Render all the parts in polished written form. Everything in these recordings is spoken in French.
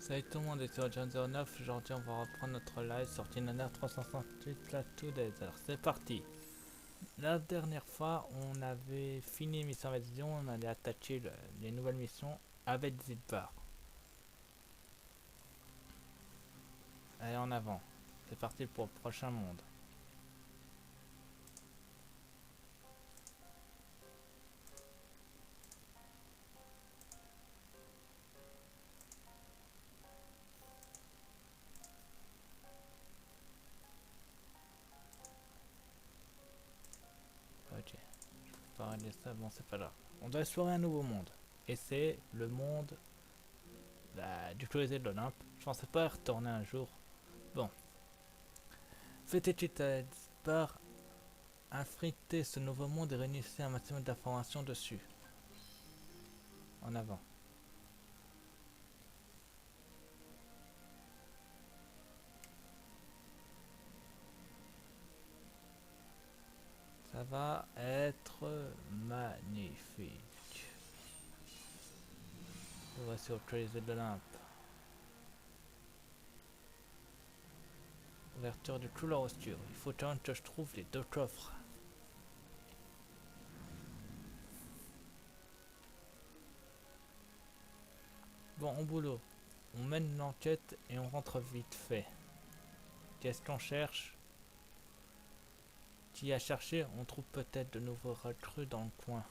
Salut tout le monde, et sur John09. Aujourd'hui on va reprendre notre live sur Tinaner 368 la Days. Alors c'est parti. La dernière fois on avait fini Mission Invasion, on allait attaquer les nouvelles missions avec Zidbar. Allez en avant, c'est parti pour le prochain monde. Ok, je peux pas régler ça, bon c'est pas grave. On doit explorer un nouveau monde. Et c'est le monde du Colisée de l'Olympe. Je pensais pas y retourner un jour. Bon. Faites étude à Zidbar. Infiltrez ce nouveau monde et réunissez un maximum d'informations dessus. En avant. Ça va être magnifique. Voici au Colisée de l'Olympe. Ouverture du couloir obscur. Il faut que je trouve les deux coffres. Bon, au boulot. On mène l'enquête et on rentre vite fait. Qu'est-ce qu'on cherche? Qui a cherché? On trouve peut-être de nouveaux recrues dans le coin.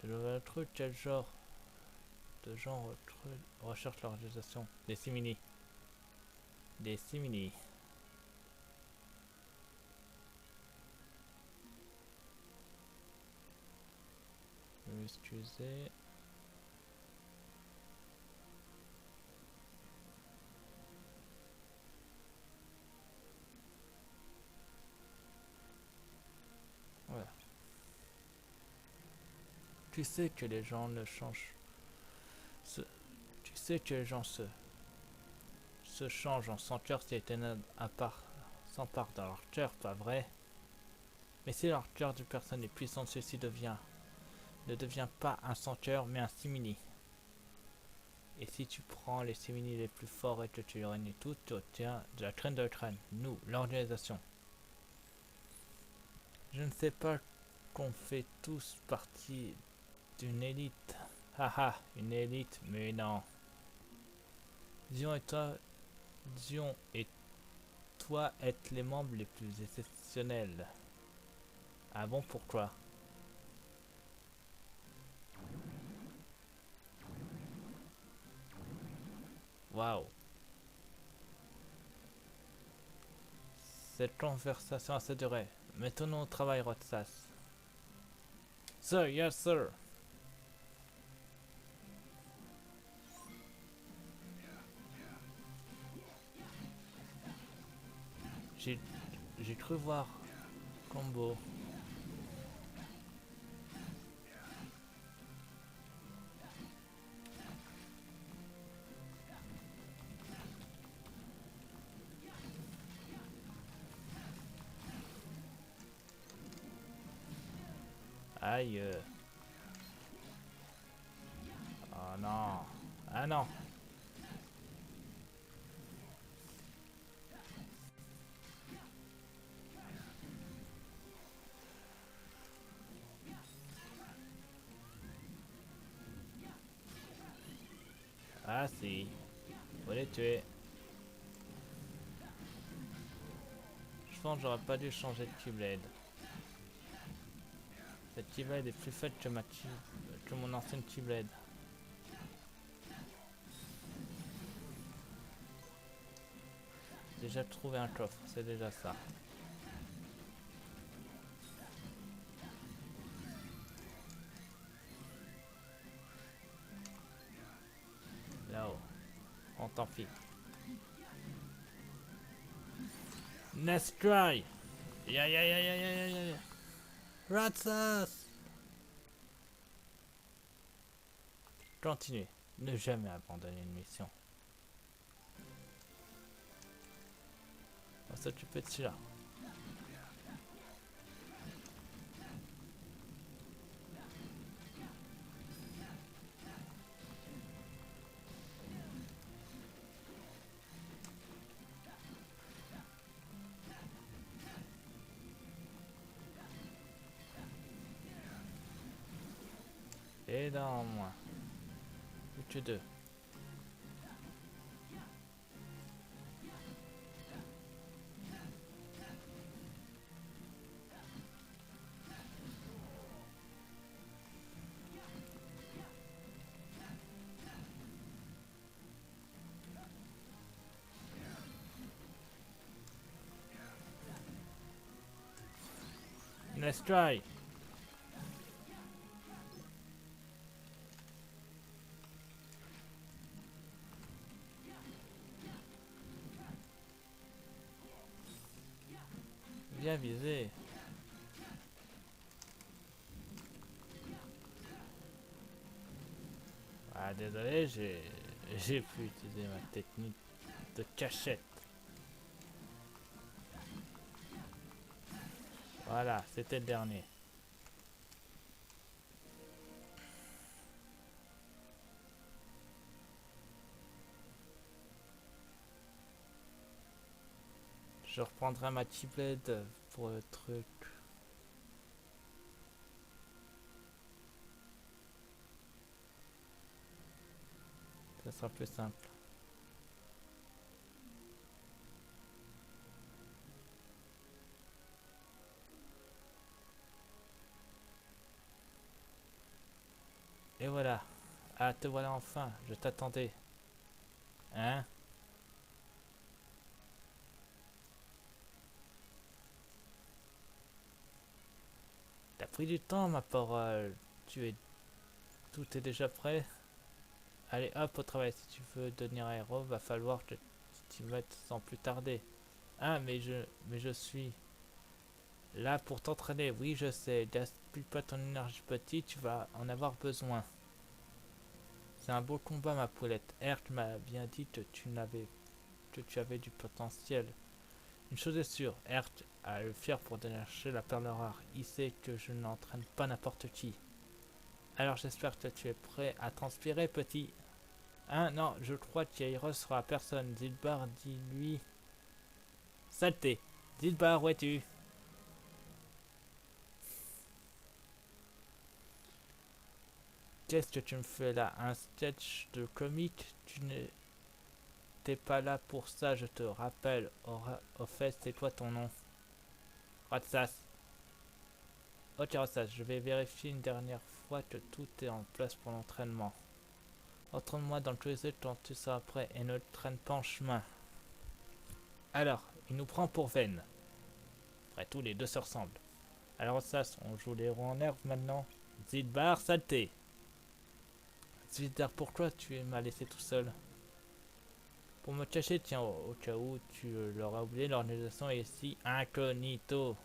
De nouveaux recrues? Quel genre de gens recrues? Recherche l'organisation. Des simili. Des simili. Excusez. Voilà. Tu sais que les gens ne changent. Tu sais que les gens se changent en sans cœur si éternel à part s'empare dans leur cœur, pas vrai? Mais si leur cœur de personne est puissant, ceci ne devient pas un sans cœur, mais un simili. Et si tu prends les simili les plus forts et que tu les réunis tous, tu obtiens de la crème de la crème. Nous, l'organisation. Je ne sais pas qu'on fait tous partie d'une élite. Haha, une élite, mais non. Dion et toi êtes les membres les plus exceptionnels. Ah bon, pourquoi? Waouh. Cette conversation a assez duré. Mettons-nous au travail, Rotsas. Sir, yes sir. J'ai j'ai cru voir combo. Aïe. Oh non. Ah non. Ah si. Faut les tuer. Je pense que j'aurais pas dû changer de Keyblade. Cette Keyblade est plus faite que mon ancienne Keyblade. Déjà trouvé un coffre, c'est déjà ça. Là-haut. On t'en pis. Next try. Ya ya ya ya ya ya ya. Ratsas. Continuez. Ne jamais abandonner une mission. On va s'occuper de celui-là. Et dans moi. Plus que deux. Let's try. Bien visé. Ah désolé, j'ai pu utiliser ma technique de cachette. Voilà, c'était le dernier. Je reprendrai ma Keyblade pour le truc. Ça sera plus simple. Et voilà. Ah, te voilà enfin. Je t'attendais. Hein? T'as pris du temps, ma parole. Tu es... Tout est déjà prêt? Allez, hop, au travail. Si tu veux devenir héros, va falloir que tu t'y mettes sans plus tarder. Ah, mais je suis là pour t'entraîner. Oui, je sais. Gaspille pas ton énergie petit, tu vas en avoir besoin. C'est un beau combat, ma poulette. Herc m'a bien dit que tu avais du potentiel. Une chose est sûre, Herc a le fier pour dénicher la perle rare. Il sait que je n'entraîne pas n'importe qui. Alors j'espère que tu es prêt à transpirer, petit. Hein, non, je crois qu'Aeros sera personne. Zilbar, dis-lui. Saleté. Zilbar, où es-tu? Qu'est-ce que tu me fais là? Un sketch de comique? Tu n'étais pas là pour ça, je te rappelle. Au fait, c'est quoi ton nom? Ratsas. Ok, Ratsas, je vais vérifier une dernière fois que tout est en place pour l'entraînement. Entraîne-moi dans le closet quand tu seras prêt et ne traîne pas en chemin. Alors, il nous prend pour Ven. Après tout, les deux se ressemblent. Alors ça, on joue les roues en herbe maintenant. Zidbar, saleté. Zidbar, pourquoi tu m'as laissé tout seul? Pour me cacher, tiens, au cas où tu l'auras oublié, l'organisation est ici incognito.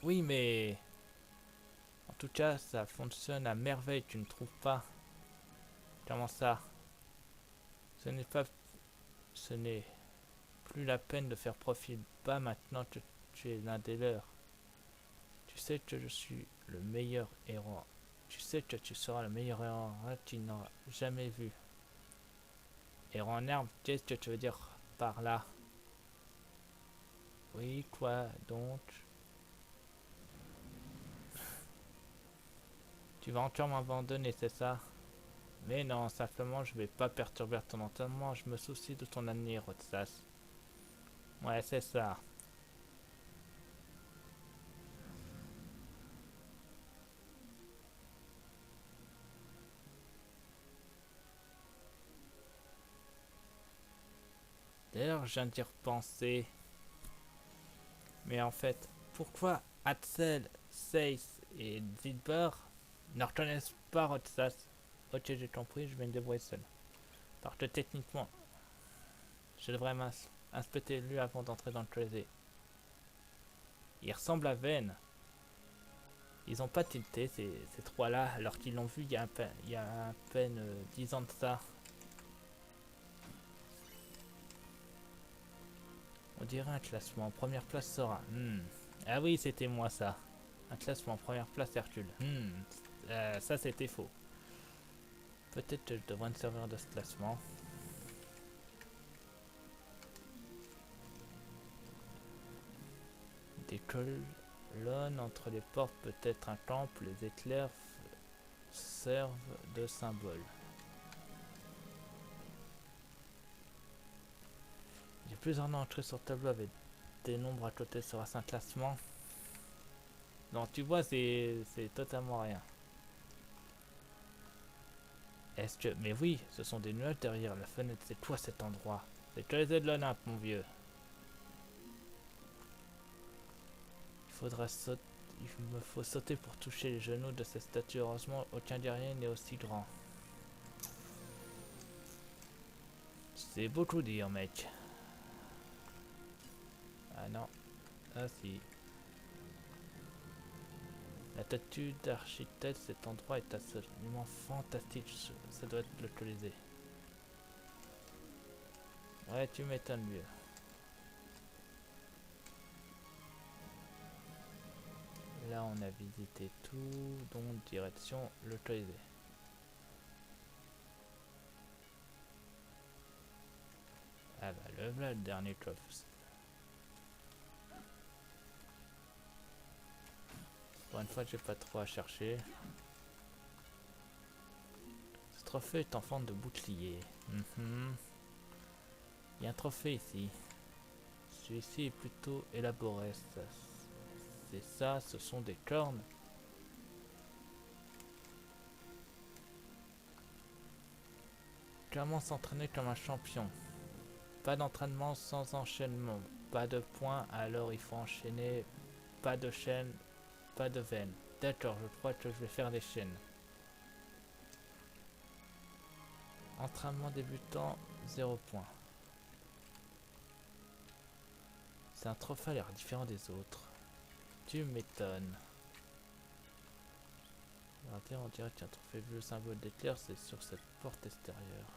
Oui, mais... En tout cas, ça fonctionne à merveille, tu ne trouves pas? Comment ça? Ce n'est pas... Ce n'est plus la peine de faire profil bas maintenant que tu es l'un des leurs. Tu sais que je suis le meilleur héros. Tu sais que tu seras le meilleur héros qu'il n'aura jamais vu. Héros en herbe, qu'est-ce que tu veux dire par là? Oui, quoi donc? Tu vas encore m'abandonner, c'est ça? Mais non, simplement je vais pas perturber ton entraînement, je me soucie de ton avenir, Rotsas. Ouais, c'est ça. D'ailleurs, je viens d'y repenser. Mais en fait, pourquoi Axel, Seis et Zidbar ne reconnaissent pas Rotsas? Ok, j'ai compris, je vais me débrouiller seul. Parce que techniquement, je devrais m'inspecter lui avant d'entrer dans le closet. Il ressemble à Ven. Ils ont pas tilté ces trois-là, alors qu'ils l'ont vu il y a à peine 10 ans de ça. On dirait un classement en première place sera. Ah oui, c'était moi ça. Un classement en première place Hercule. Ça c'était faux. Peut-être que je devrais me servir de ce classement. Des colonnes entre les portes, peut-être un temple, les éclairs servent de symbole. J'ai plusieurs noms entrés sur le tableau avec des nombres à côté sur un classement. Donc tu vois, c'est totalement rien. Est-ce que... Mais oui, ce sont des nuages derrière la fenêtre. C'est quoi cet endroit? C'est que les aides de l'Olympe, mon vieux. Il me faut sauter pour toucher les genoux de cette statue. Heureusement, aucun derrière n'est aussi grand. C'est beaucoup dire, mec. Ah non. Ah si. La statue d'architecte, cet endroit est absolument fantastique. Ça doit être localisé. Ouais, tu m'étonnes mieux. Là, on a visité tout, donc direction localisée. Ah bah le dernier coffre. Pour une fois, j'ai pas trop à chercher. Ce trophée est en forme de bouclier. Il y a un trophée ici. Celui-ci est plutôt élaboré. C'est ça, ce sont des cornes. Comment s'entraîner comme un champion? Pas d'entraînement sans enchaînement. Pas de points, alors il faut enchaîner. Pas de chaîne, pas de veine. D'accord, je crois que je vais faire des chaînes. Entraînement débutant, 0 points. C'est un trophée à l'air différent des autres. Tu m'étonnes. On dirait qu'il y a un trophée vu le symbole d'éclair, c'est sur cette porte extérieure.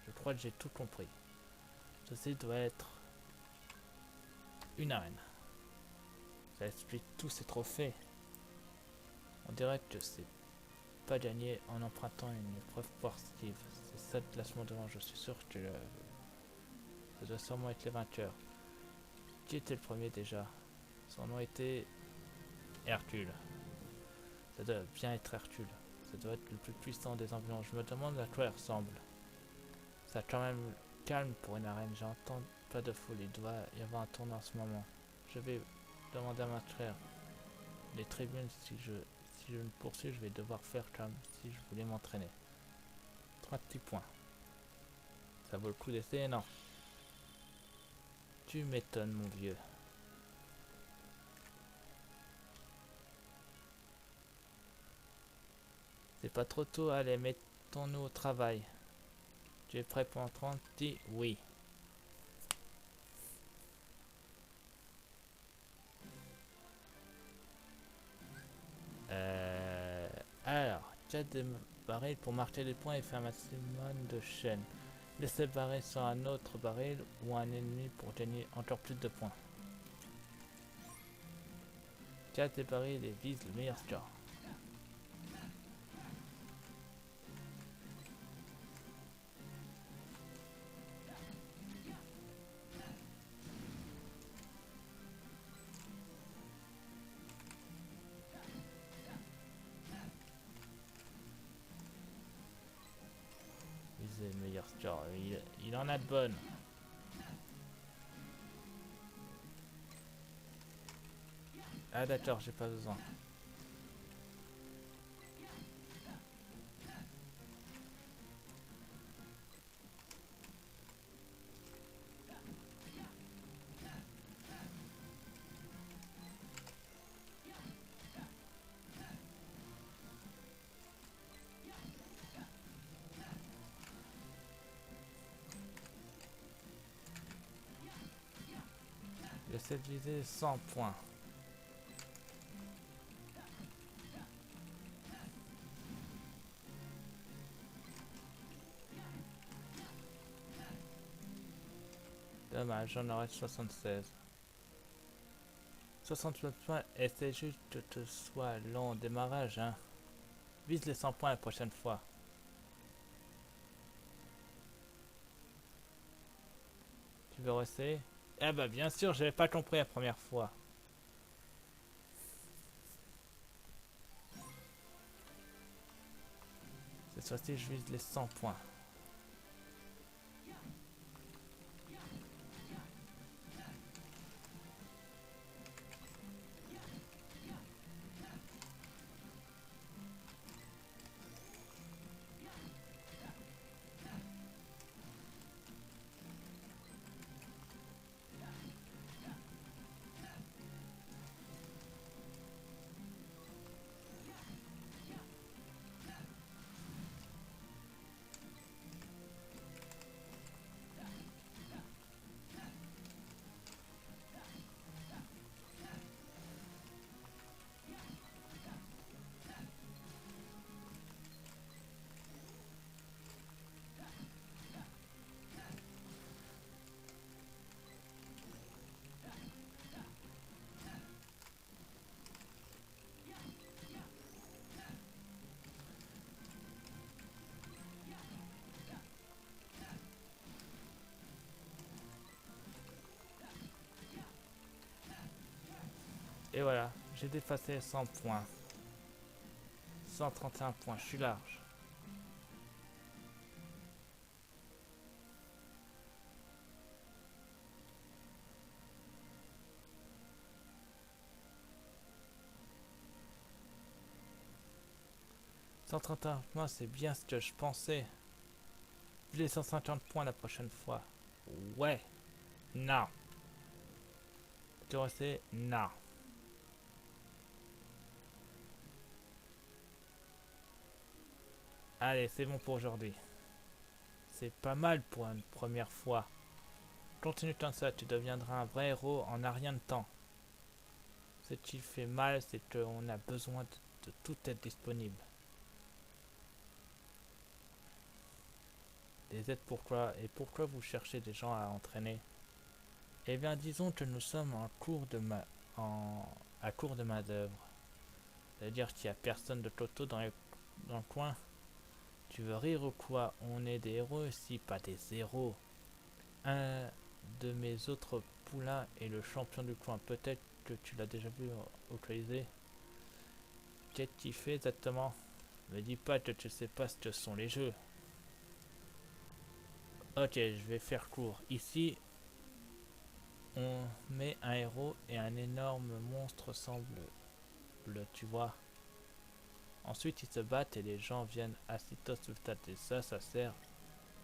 Je crois que j'ai tout compris. Ceci doit être une arène. Ça explique tous ces trophées. On dirait que c'est pas gagné en empruntant une épreuve sportive. C'est ça le classement devant, je suis sûr que ça doit sûrement être les vainqueurs. Qui était le premier déjà? Son nom était Hercule. Ça doit bien être Hercule. Ça doit être le plus puissant des ambulances. Je me demande à quoi il ressemble. Ça quand même calme pour une arène. J'entends pas de foule. Il doit y avoir un tournoi en ce moment. Je vais demander à ma frère. Les tribunes, si je me poursuis, je vais devoir faire comme si je voulais m'entraîner. 3 petits points. Ça vaut le coup d'essayer, non? Tu m'étonnes, mon vieux. C'est pas trop tôt, allez, mettons-nous au travail. Tu es prêt pour en 30? Dis oui. Alors, 4 des barils pour marquer les points et faire un maximum de chaînes. Laissez barrer sur un autre baril ou un ennemi pour gagner encore plus de points. 4 des barils et vise le meilleur score. Viser le meilleur score. Il en a de bonnes. Ah d'accord, j'ai pas besoin. J'essaie de viser 100 points. Dommage, j'en aurais 76. 68 points, et c'est juste que ce soit long au démarrage, hein. Vise les 100 points la prochaine fois. Tu veux rester? Eh bah bien sûr, j'avais pas compris la première fois. Cette fois-ci, je vise les 100 points. Et voilà, j'ai dépassé 100 points. 131 points, je suis large. « 131 points, c'est bien ce que je pensais. Je voulais 150 points la prochaine fois. Ouais. Non. Tu restes? Non. Allez, c'est bon pour aujourd'hui. C'est pas mal pour une première fois. Continue comme ça, tu deviendras un vrai héros en un rien de temps. Ce qui fait mal, c'est qu'on a besoin de tout être disponible. Des aides pourquoi? Et pourquoi vous cherchez des gens à entraîner? Eh bien, disons que nous sommes en cours de à court de main d'œuvre. C'est-à-dire qu'il n'y a personne de Toto dans le coin. Tu veux rire ou quoi? On est des héros ici, pas des héros. Un de mes autres poulains est le champion du coin. Peut-être que tu l'as déjà vu localiser. Qu'est-ce qu'il fait exactement? Me dis pas que tu sais pas ce que sont les jeux. Ok, je vais faire court. Ici, on met un héros et un énorme monstre semble tu vois. Ensuite, ils se battent et les gens viennent assister au spectacle. Et ça sert.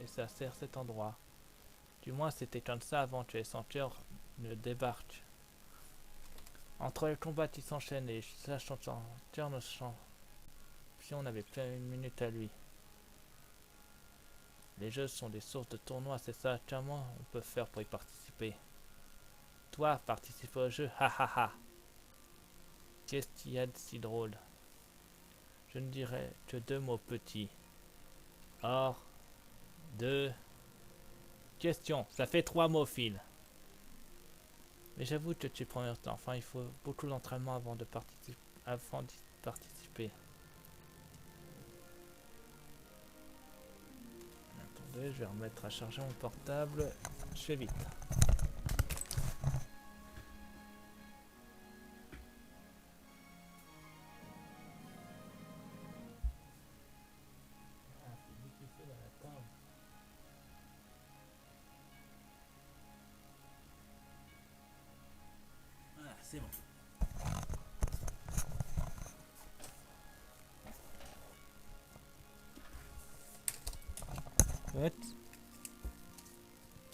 Et ça sert cet endroit. Du moins, c'était comme ça avant que les senteurs ne débarquent. Entre les combats qui s'enchaînent et les senteurs ne chantent. Puis on avait plein une minute à lui. Les jeux sont des sources de tournois, c'est ça. Comment on peut faire pour y participer? Toi, participer au jeu, ha ha ha. Qu'est-ce qu'il y a de si drôle? Je ne dirais que deux mots petits. Or, deux. Question, ça fait 3 mots fil. Mais j'avoue que tu prends le temps. Enfin, il faut beaucoup d'entraînement avant de participer. Attendez, je vais remettre à charger mon portable. Je fais vite. Voilà, c'est bon. What?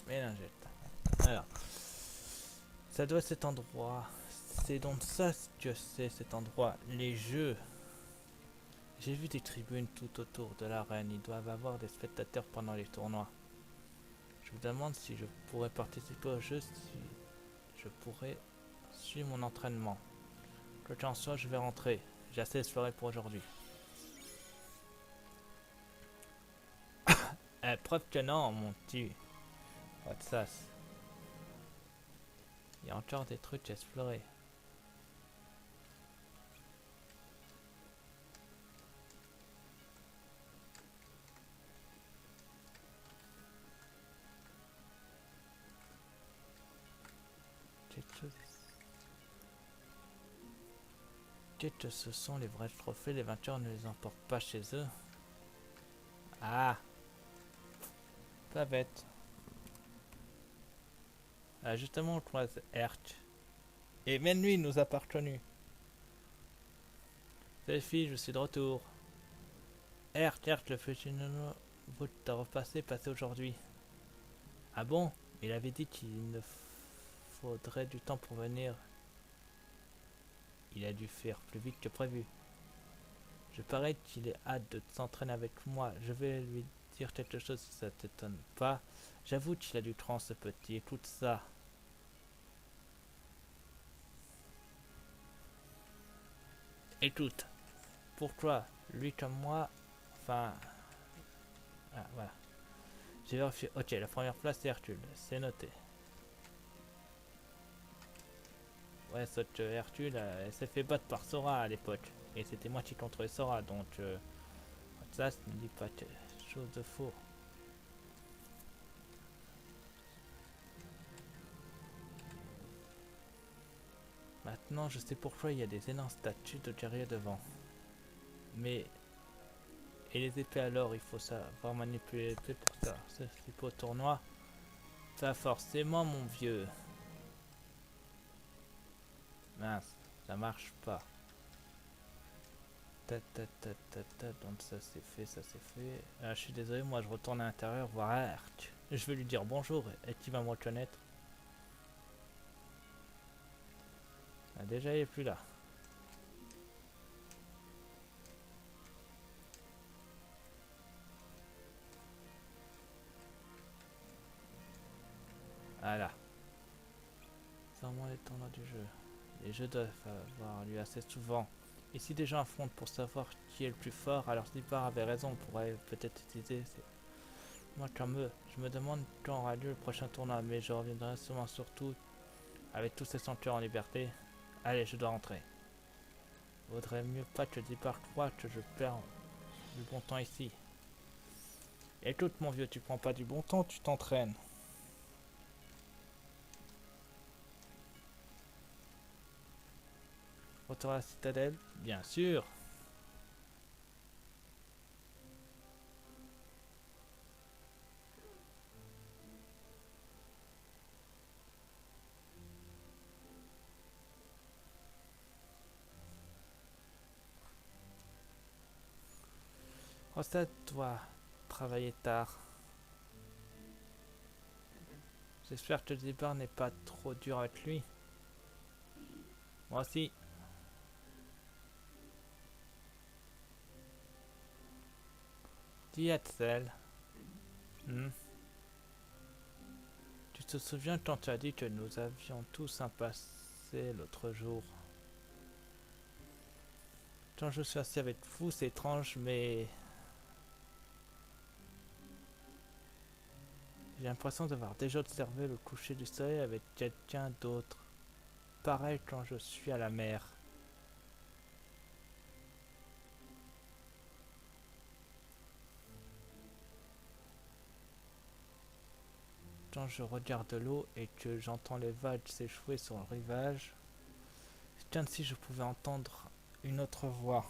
Mélangette. Alors, ça doit être cet endroit. C'est donc ça ce que c'est cet endroit. Les jeux. J'ai vu des tribunes tout autour de l'arène. Ils doivent avoir des spectateurs pendant les tournois. Je me demande si je pourrais participer au jeu, si je pourrais suivre mon entraînement. Quoi qu'il en soit, je vais rentrer. J'ai assez exploré pour aujourd'hui. Preuve que non, mon petit. What's ça? Il y a encore des trucs à explorer. Qu'est-ce que ce sont les vrais trophées? Les vainqueurs ne les emportent pas chez eux. Ah, pas bête. Ah, justement, toi, c'est Herc. Et même lui nous a pas reconnus. Selfie, je suis de retour. Herc, le petit nono, vous t'as repassé, passé aujourd'hui. Ah bon? Il avait dit qu'il ne faudrait du temps pour venir. Il a dû faire plus vite que prévu. Je parie qu'il est hâte de s'entraîner avec moi. Je vais lui dire quelque chose si ça t'étonne pas. J'avoue qu'il a du cran ce petit. Écoute ça. Écoute. Pourquoi? Lui comme moi. Enfin. Ah, voilà. J'ai vérifié. Ok, la première place c'est Hercule. C'est noté. Ouais, sauf que Hercule, elle s'est fait battre par Sora à l'époque. Et c'était moi qui contrôlais Sora. Donc, ça ne dit pas quelque chose de faux. Maintenant, je sais pourquoi il y a des énormes statues de guerriers devant. Mais... Et les épées alors, il faut savoir manipuler l'épée pour ça. C'est pas au tournoi. Pas forcément, mon vieux. Mince, ça marche pas. Donc ça c'est fait, ça c'est fait. Ah, je suis désolé, moi je retourne à l'intérieur voir Arc. Je vais lui dire bonjour et qui va me reconnaître. Ah, déjà il est plus là. Voilà. Sans moi les tournois du jeu. Les jeux doivent avoir lieu assez souvent. Et si des gens affrontent pour savoir qui est le plus fort, alors Zipar avait raison, on pourrait peut-être utiliser. Moi comme eux, je me demande quand aura lieu le prochain tournoi, mais je reviendrai souvent surtout avec tous ces sanctuaires en liberté. Allez, je dois rentrer. Vaudrait mieux pas que Zipar croie que je perds du bon temps ici. Écoute mon vieux, tu prends pas du bon temps, tu t'entraînes. Retour à la citadelle? Bien sûr. Rosette doit travailler tard. J'espère que Zipar n'est pas trop dur avec lui. Moi aussi. Dis Hatzel. Tu te souviens quand tu as dit que nous avions tous un passé l'autre jour? Quand je suis assis avec vous, c'est étrange, mais... J'ai l'impression d'avoir déjà observé le coucher du soleil avec quelqu'un d'autre. Pareil quand je suis à la mer. Quand je regarde l'eau et que j'entends les vagues s'échouer sur le rivage, c'est comme si je pouvais entendre une autre voix.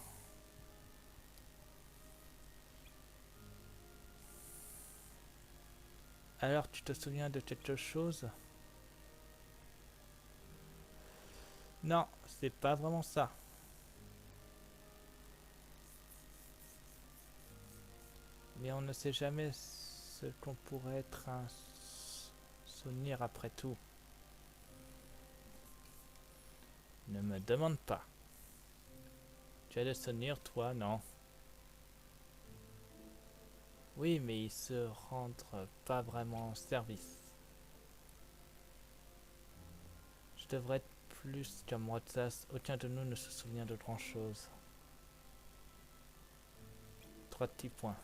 Alors tu te souviens de quelque chose? Non, c'est pas vraiment ça. Mais on ne sait jamais ce qu'on pourrait être un souvenir après tout. Ne me demande pas. Tu as des souvenirs, toi, non? Oui, mais ils se rendent pas vraiment service. Je devrais être plus comme Rotsas. Aucun de nous ne se souvient de grand chose. 3 petits points.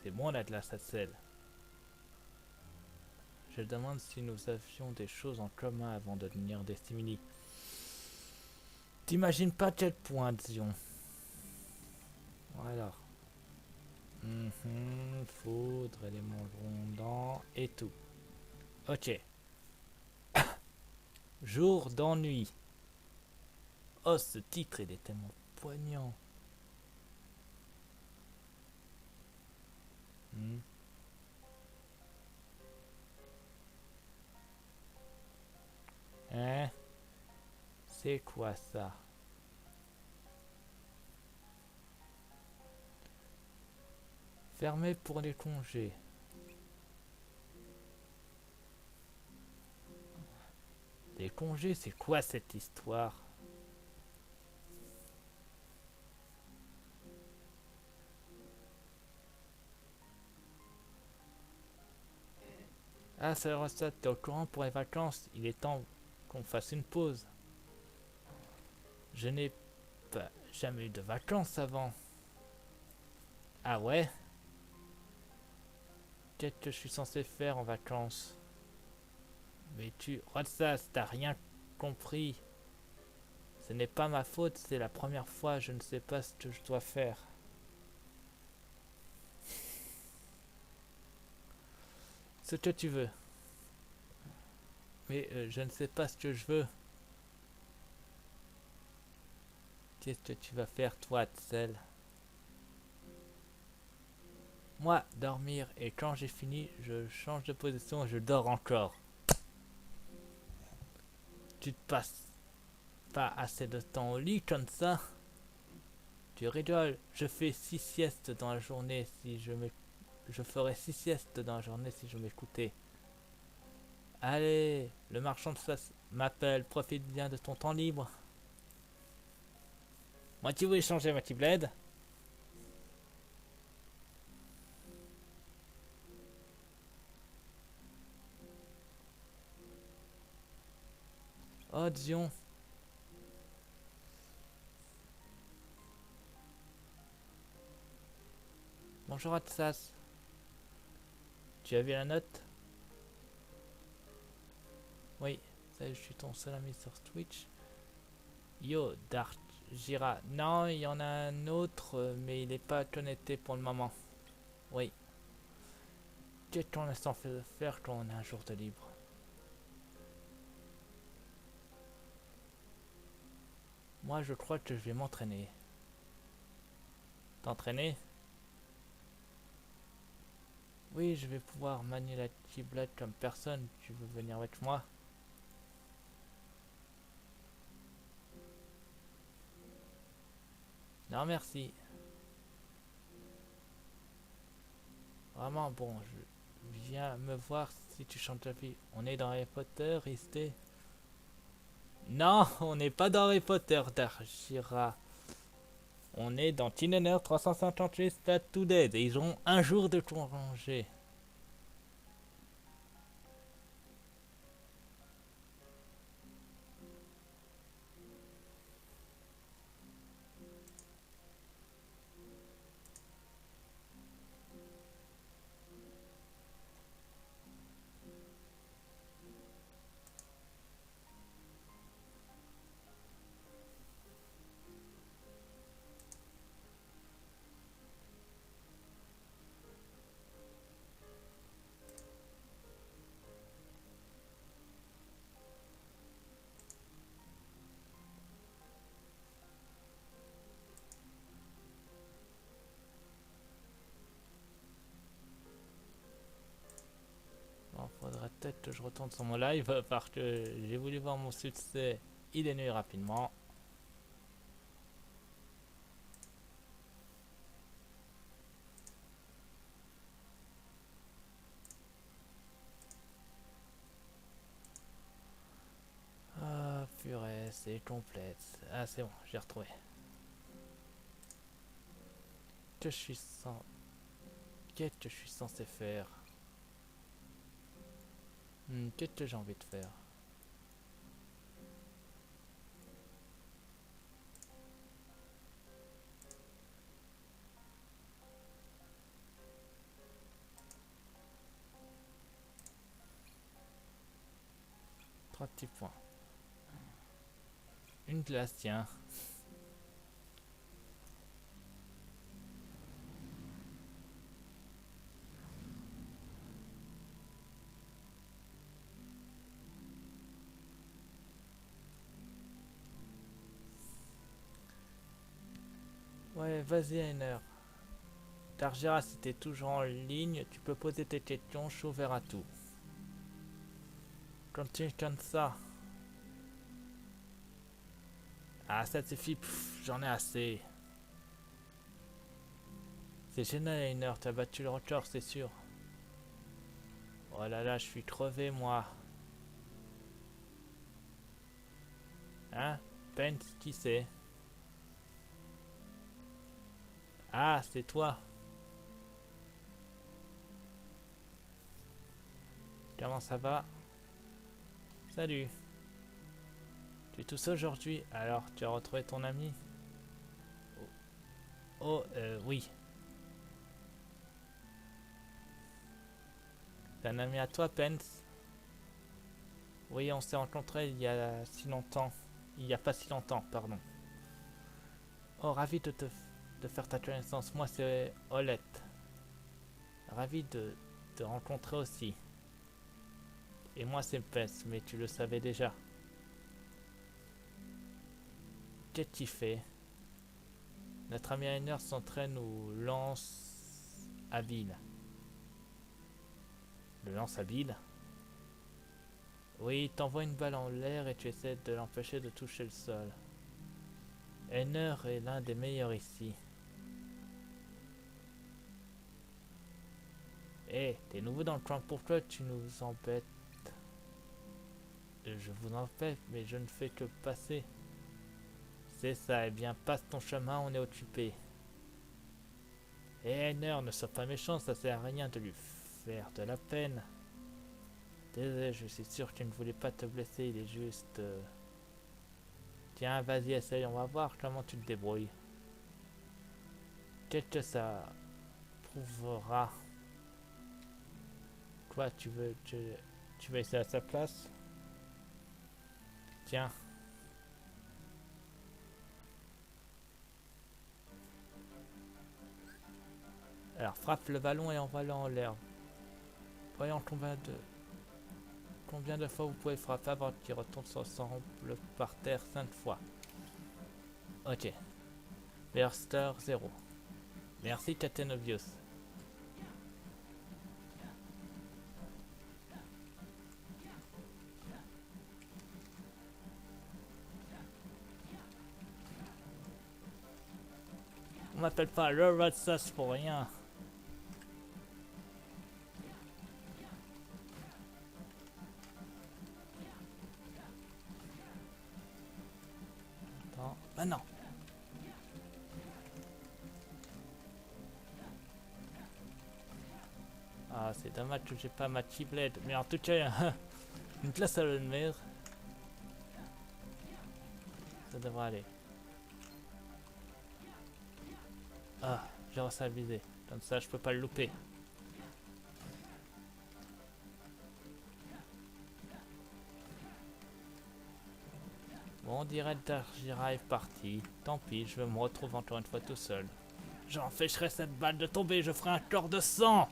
C'est bon la glace à sel. Je demande si nous avions des choses en commun avant de devenir des simili. T'imagines pas quel point, Dion. Alors. Foudre, élément grondant et tout. Ok. Jour d'ennui. Oh, ce titre, il est tellement poignant. Hmm. Hein? C'est quoi ça? Fermé pour les congés. Les congés, c'est quoi cette histoire? Ah, ça ça, t'es au courant pour les vacances? Il est temps qu'on fasse une pause. Je n'ai pas jamais eu de vacances avant. Ah ouais? Qu'est-ce que je suis censé faire en vacances? Mais tu... Rotsas, t'as rien compris. Ce n'est pas ma faute, c'est la première fois, je ne sais pas ce que je dois faire. Ce que tu veux. Mais je ne sais pas ce que je veux. Qu'est-ce que tu vas faire, toi, Tsel? Moi, dormir, et quand j'ai fini, je change de position et je dors encore. Tu te passes pas assez de temps au lit comme ça? Tu rigoles, je fais 6 siestes dans la journée si je m'écoute. Je ferais 6 siestes dans la journée si je m'écoutais. Allez, le marchand de face m'appelle, profite bien de ton temps libre. Moi tu veux échanger ma petite bled? Oh Dion. Bonjour Atsas. Tu as vu la note? Oui, ça je suis ton seul ami sur Twitch. Yo, Dark Jira. Non, il y en a un autre, mais il n'est pas connecté pour le moment. Oui. Qu'est-ce qu'on est censé faire quand on a un jour de libre? Moi, je crois que je vais m'entraîner. T'entraîner? Oui, je vais pouvoir manier la Keyblade comme personne. Tu veux venir avec moi? Non, merci. Vraiment, bon, je viens me voir si tu chantes la vie. On est dans Harry Potter, Risté. Non, on n'est pas dans Harry Potter, Darjira. On est dans Teenager 358 Stade to Dead et ils ont un jour de congé. Bon, faudrait peut-être que je retourne sur mon live parce que j'ai voulu voir mon succès. Il est nuit rapidement. Ah, purée, c'est complète. Ah, c'est bon, j'ai retrouvé. Que je suis sans... Qu'est-ce que je suis censé faire? Qu'est-ce que j'ai envie de faire? Trois petits points. Une glace, tiens. Ouais, vas-y, Einer. Darjira, si t'es toujours en ligne, tu peux poser tes questions, je suis ouvert à tout. Continue comme ça. Ah, ça suffit, j'en ai assez. C'est génial, Einer, t'as battu le record, c'est sûr. Oh là là, je suis crevé, moi. Hein? Pence, qui c'est? Ah, c'est toi. Comment ça va? Salut. Tu es tout seul aujourd'hui? Alors, tu as retrouvé ton ami? Oh, oui. C'est un ami à toi, Pence? Oui, on s'est rencontrés il y a si longtemps. Il y a pas si longtemps, pardon. Oh, ravi de faire ta connaissance. Moi, c'est Olette. Ravi de te rencontrer aussi. Et moi, c'est Pence, mais tu le savais déjà. Qu'est-ce qu'il fait? Notre ami Rainer s'entraîne au lance habile. Le lance habile? Oui, t'envoies une balle en l'air et tu essaies de l'empêcher de toucher le sol. Rainer est l'un des meilleurs ici. Hé, t'es nouveau dans le coin, pourquoi tu nous embêtes? Je vous embête, mais je ne fais que passer. C'est ça, eh bien passe ton chemin, on est occupé. Hé Rainer, ne sois pas méchant, ça sert à rien de lui faire de la peine. Désolé, je suis sûr qu'il ne voulait pas te blesser, il est juste... Tiens, vas-y, essaye, on va voir comment tu te débrouilles. Qu'est-ce que ça prouvera? Quoi, tu veux essayer à sa place? Tiens. Alors, frappe le ballon et envoie-le en l'air. Voyons combien de fois vous pouvez frapper avant qu'il retourne ensemble par terre 5 fois. Ok. Verster 0. Merci Captain Obvious. On m'appelle pas le Ratsas pour rien. Attends. Ah non. Ah, c'est dommage que j'ai pas ma Keyblade. Mais en tout cas, une classe à l'admire. Ça devrait aller. Ah, j'ai réussi à viser. Comme ça, je peux pas le louper. Bon, on dirait que Darjira est parti. Tant pis, je me retrouve encore une fois tout seul. J'empêcherai cette balle de tomber, je ferai un corps de sang.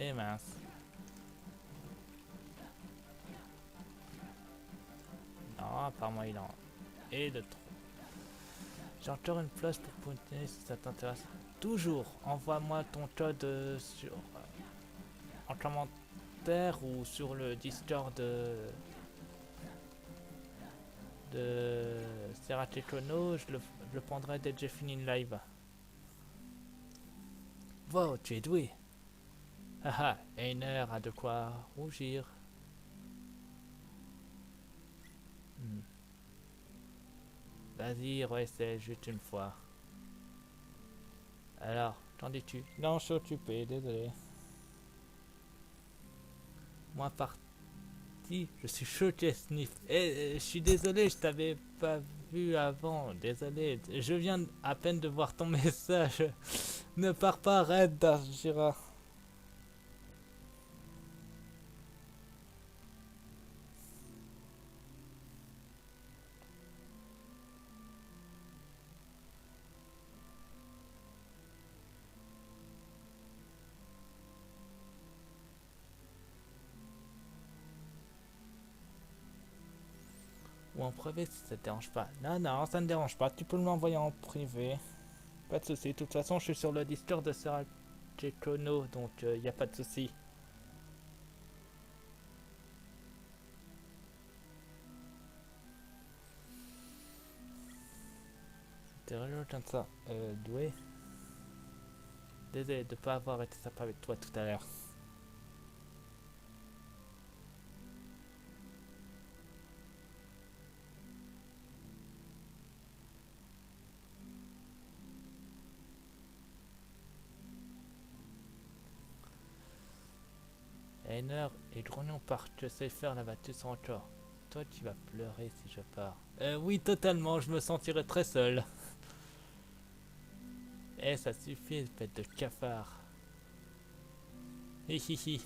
Et mince. Non, apparemment il en... Et de trop. J'ai encore une place pour pointer si ça t'intéresse. Toujours, envoie-moi ton code sur... en commentaire ou sur le Discord de Serate Kono, je le prendrai dès que j'ai fini le live. Wow, tu es doué. Haha, Einer a de quoi rougir. Vas-y, réessaie juste une fois. Alors, qu'en dis-tu? Non, je suis occupé, désolé. Moi parti, je suis choqué, Sniff. Je suis désolé, je t'avais pas vu avant, désolé. Je viens à peine de voir ton message. Ne pars pas, arrête, Darjira. Ou en privé si ça te dérange pas. Non, non, ça ne dérange pas. Tu peux m'envoyer en privé. Pas de souci. De toute façon, je suis sur le Discord de Sarah Chekono, donc il n'y a pas de souci. C'était rigolo comme ça. Doué. Désolé de ne pas avoir été sympa avec toi tout à l'heure. Einer et grognon part. Je sais faire la battue sans encore. Toi, tu vas pleurer si je pars. Oui, totalement. Je me sentirai très seul. Eh, ça suffit, espèce de cafard. Hihihi.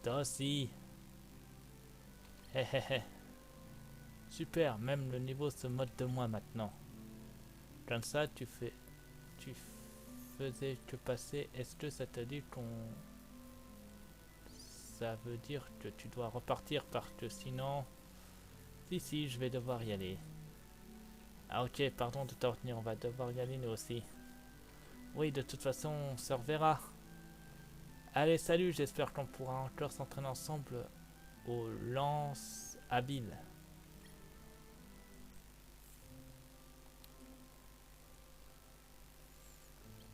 Toi aussi. Hehehe. Super, même le niveau se moque de moi maintenant. Comme ça, tu faisais que passer. Est-ce que ça te dit qu'on... Ça veut dire que tu dois repartir parce que sinon... Si, je vais devoir y aller. Ah ok, pardon de te retenir, on va devoir y aller nous aussi. Oui, de toute façon, on se reverra. Allez, salut, j'espère qu'on pourra encore s'entraîner ensemble au lance habile.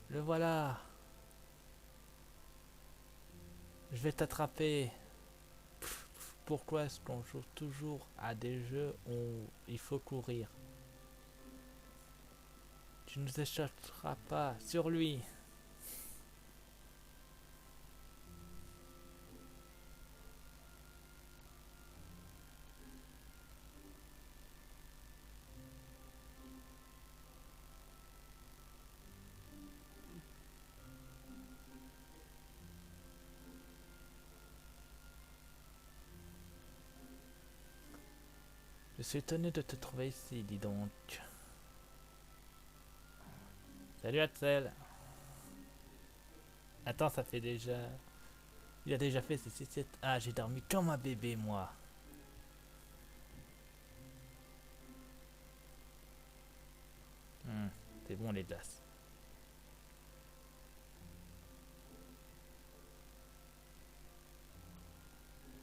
Le voilà. Je vais t'attraper. Pourquoi est-ce qu'on joue toujours à des jeux où il faut courir? Tu ne nous échapperas pas sur lui. Je suis étonné de te trouver ici, dis donc. Salut Axel. Attends, ça fait déjà... Il a déjà fait ses 6-7... Ah, j'ai dormi comme un bébé, moi. C'est bon les glaces.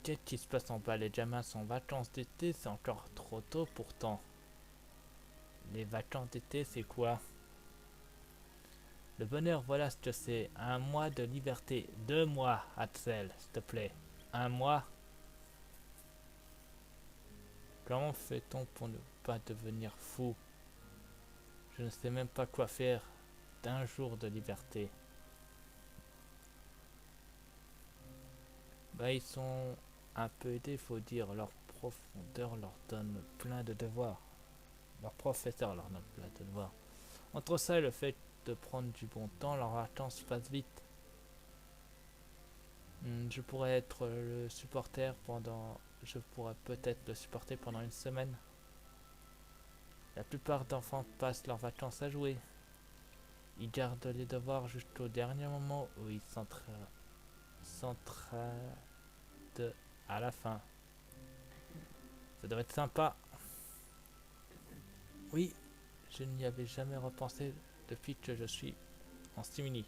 Qu'est-ce qui se passe en bas? Les gamins sont en vacances d'été, c'est encore trop tôt pourtant. Les vacances d'été, c'est quoi? Le bonheur, voilà ce que c'est. Un mois de liberté. 2 mois, Axel, s'il te plaît. Un mois. Comment fait-on pour ne pas devenir fou? Je ne sais même pas quoi faire d'un jour de liberté. Bah, ils sont un peu aidés, faut dire. Leur profondeur leur donne plein de devoirs. Leur professeur leur donne plein de devoirs. Entre ça et le fait de prendre du bon temps, leurs vacances passent vite. Je pourrais être le supporter pendant... Je pourrais peut-être le supporter pendant une semaine. La plupart d'enfants passent leurs vacances à jouer. Ils gardent les devoirs jusqu'au dernier moment où ils s'entraident à la fin. Ça doit être sympa. Oui, je n'y avais jamais repensé depuis que je suis en simili.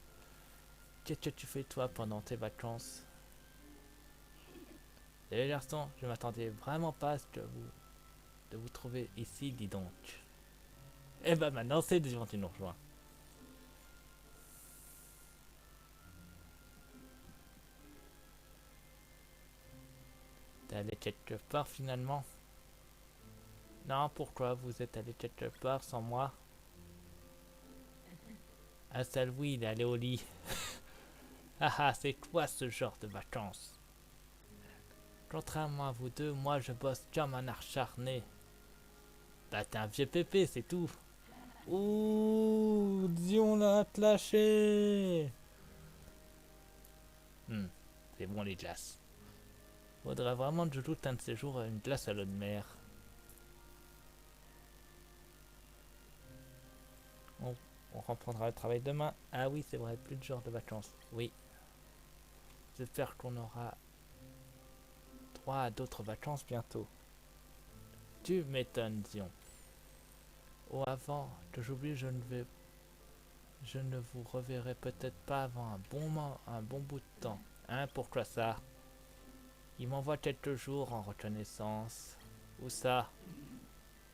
Qu'est-ce que tu fais toi pendant tes vacances? Les garçons, je m'attendais vraiment pas à ce que de vous trouver ici, dis donc. Et bah maintenant c'est déjà tu nous rejoins. T'es allé quelque part finalement? Non, pourquoi vous êtes allé quelque part sans moi? Ah seul oui, il est allé au lit. Haha, c'est quoi ce genre de vacances? Contrairement à vous deux, moi je bosse comme un acharné. Bah t'es un vieux pépé, c'est tout. Ouh, Dion l'a lâché. C'est bon les glaces. Faudrait vraiment que je doute un de ces jours une glace à l'eau de mer. On reprendra le travail demain. Ah oui, c'est vrai, plus de jours de vacances. Oui. J'espère qu'on aura droit à d'autres vacances bientôt. Tu m'étonnes, Dion. Oh, avant que j'oublie, je ne vous reverrai peut-être pas avant un bon bout de temps. Hein, pourquoi ça? Il m'envoie quelques jours en reconnaissance. Où ça?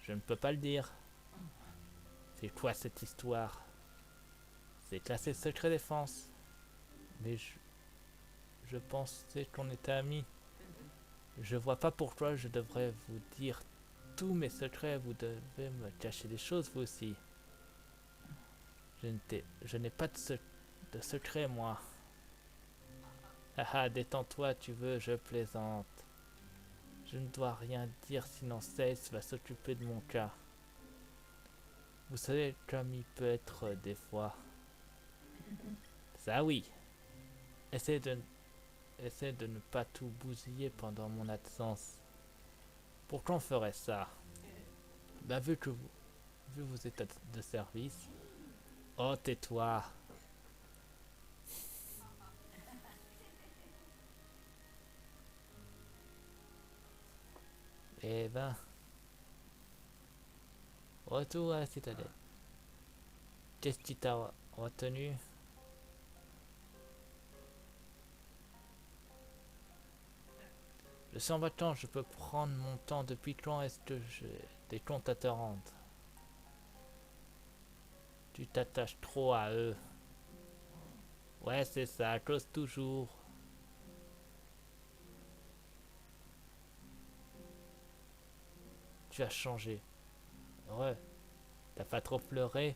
Je ne peux pas le dire. C'est quoi cette histoire? C'est classé secret défense. Mais je pensais qu'on était amis. Je vois pas pourquoi je devrais vous dire tous mes secrets. Vous devez me cacher des choses, vous aussi. Je n'ai pas de secret, moi. Haha, détends-toi, tu veux, je plaisante. Je ne dois rien dire, sinon Stace va s'occuper de mon cas. Vous savez comme il peut être des fois. Ça oui. Essayez de, essayez de ne pas tout bousiller pendant mon absence. Pourquoi on ferait ça? Bah vu vos états de service. Oh tais-toi. Eh ben, retour à la citadelle. Qu'est-ce qui t'a retenu? Je suis en vacances, je peux prendre mon temps. Depuis quand est-ce que j'ai des comptes à te rendre? Tu t'attaches trop à eux. Ouais, c'est ça, à cause toujours. Tu as changé. Ouais, t'as pas trop pleuré.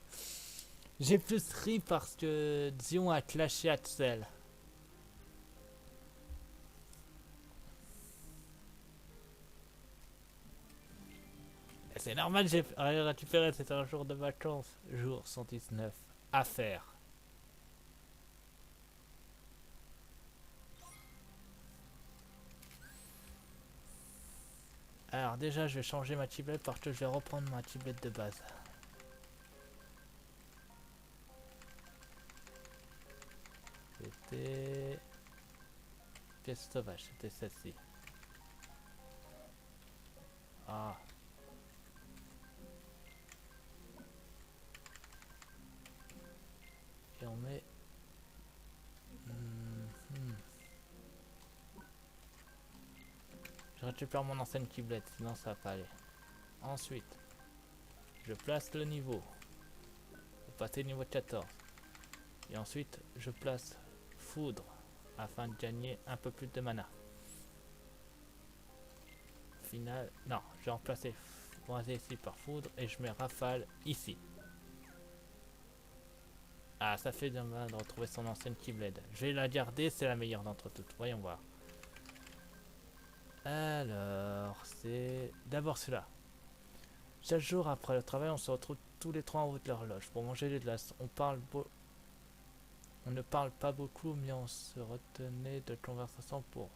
J'ai plus ri parce que Dion a clashé Axel. C'est normal, j'ai récupéré, c'est un jour de vacances. Jour 119. Affaire. Alors déjà, je vais changer ma tablette parce que je vais reprendre ma tablette de base. C'était... Pièce sauvage, c'était celle-ci. Ah. Et on met... Je récupère mon ancienne tablette, sinon ça va pas aller. Ensuite, je place le niveau. Pour passer niveau 14. Et ensuite, je place foudre afin de gagner un peu plus de mana. Final, non, je vais remplacer croisé ici par foudre et je mets rafale ici. Ah, ça fait de mal de retrouver son ancienne Keyblade. Je vais la garder, c'est la meilleure d'entre toutes. Voyons voir. Alors, c'est d'abord celui-là. Chaque jour après le travail, on se retrouve tous les trois en haut de l'horloge pour manger les glaces. On ne parle pas beaucoup, mais on se retenait de conversation pour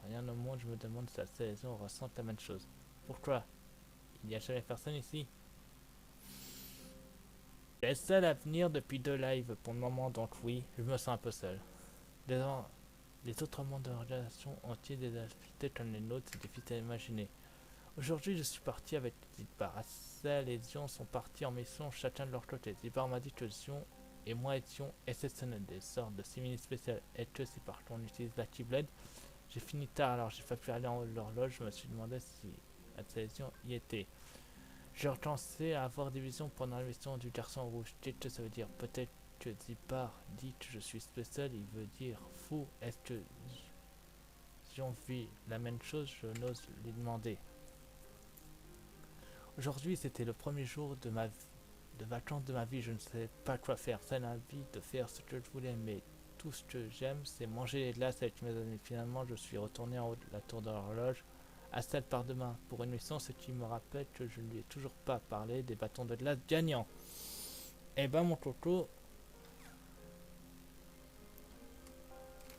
rien au monde. Je me demande si la saison ressent la même chose. Pourquoi? Il n'y a jamais personne ici. Je suis seul à venir depuis 2 lives pour le moment, donc oui, je me sens un peu seul. Les autres membres de l'organisation ont-ils des activités comme les nôtres? C'est difficile à imaginer. Aujourd'hui, je suis parti avec Zidbar. Assel et Zion sont partis en mission chacun de leur côté. Zidbar m'a dit que Zion et moi étions exceptionnels, des sortes de simili spéciales. Et que c'est parce qu'on utilise la Keyblade. J'ai fini tard, alors j'ai pas pu aller en haut de l'horloge. Je me suis demandé si Assel et Zion y étaient. J'ai recommencé à avoir des visions pendant la mission du garçon rouge. Qu'est-ce que ça veut dire? Peut-être que Zipar dit que je suis spécial, il veut dire fou. Est-ce que si on vit la même chose, je n'ose lui demander. Aujourd'hui, c'était le premier jour de vacances de ma vie. Je ne savais pas quoi faire. C'est l'envie de faire ce que je voulais, mais tout ce que j'aime, c'est manger les glaces avec mes amis. Finalement, je suis retourné en haut de la tour de l'horloge. Astral part demain pour une mission, ce qui me rappelle que je ne lui ai toujours pas parlé des bâtons de glace gagnants. Eh ben mon coco,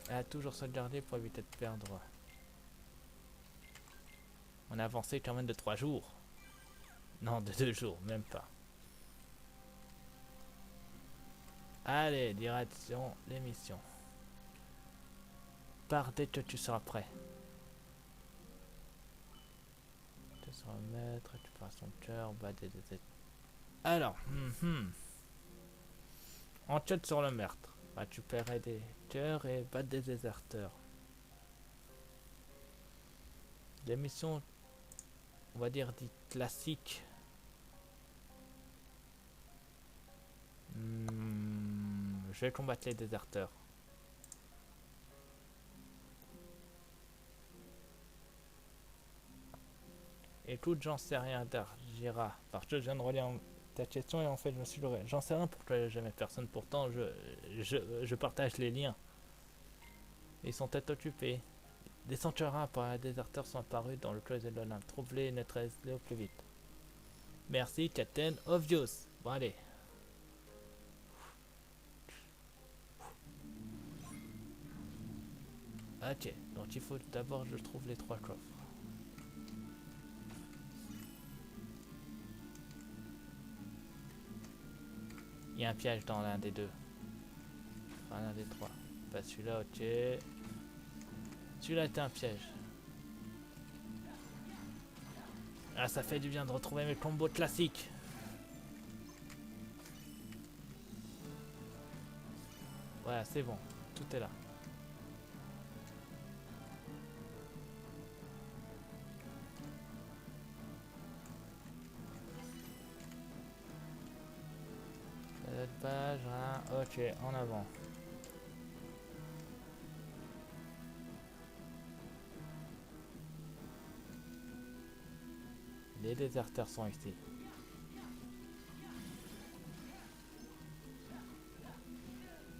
elle a toujours sauvegardé pour éviter de perdre. On a avancé quand même de 3 jours. Non, de 2 jours, même pas. Allez, direction l'émission. Pars dès que tu seras prêt. sur le maître, récupération de cœur, bas des déserteurs. Alors, enquête sur le meurtre. Récupérer des cœurs et battre des déserteurs. Des missions, on va dire, dites classiques. Je vais combattre les déserteurs. Écoute, j'en sais rien d'Argira. Parce que je viens de relire ta question et en fait je me suis leurré. J'en sais rien pour que jamais personne. Pourtant je partage les liens. Ils sont peut-être occupés. Des sanctuaires par les déserteurs sont apparus dans le closet de l'Olympe. Trouve-les et neutralise-les au plus vite. Merci, Captain Obvious. Bon allez. Ok, donc il faut d'abord que je trouve les 3 coffres. Il y a un piège dans l'un des deux. Enfin, l'un des 3. Pas celui-là, ok. Celui-là était un piège. Ah, ça fait du bien de retrouver mes combos classiques. Voilà, c'est bon. Tout est là. Page, hein. Ok, en avant. Les déserteurs sont ici.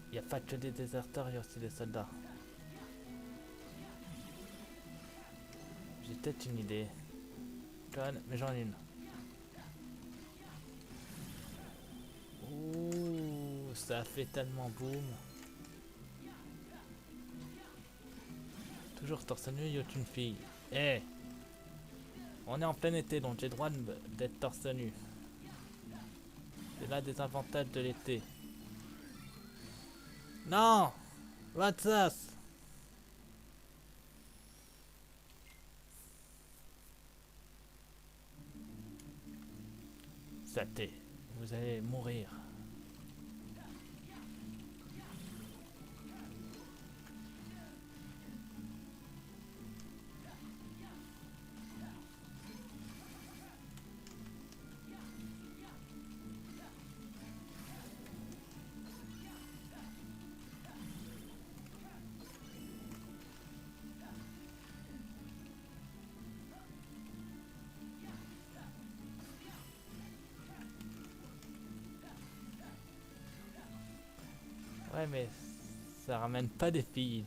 Il n'y a pas que des déserteurs, il y a aussi des soldats. J'ai peut-être une idée. Conne, mais j'en ai une. Ouh, ça fait tellement boum. Toujours torse nu, il y a une fille. Eh, on est en plein été, donc j'ai le droit d'être torse nu. C'est l'un des avantages de l'été. Non! What's this? Saleté, vous allez mourir. Ouais, mais ça ramène pas des filles.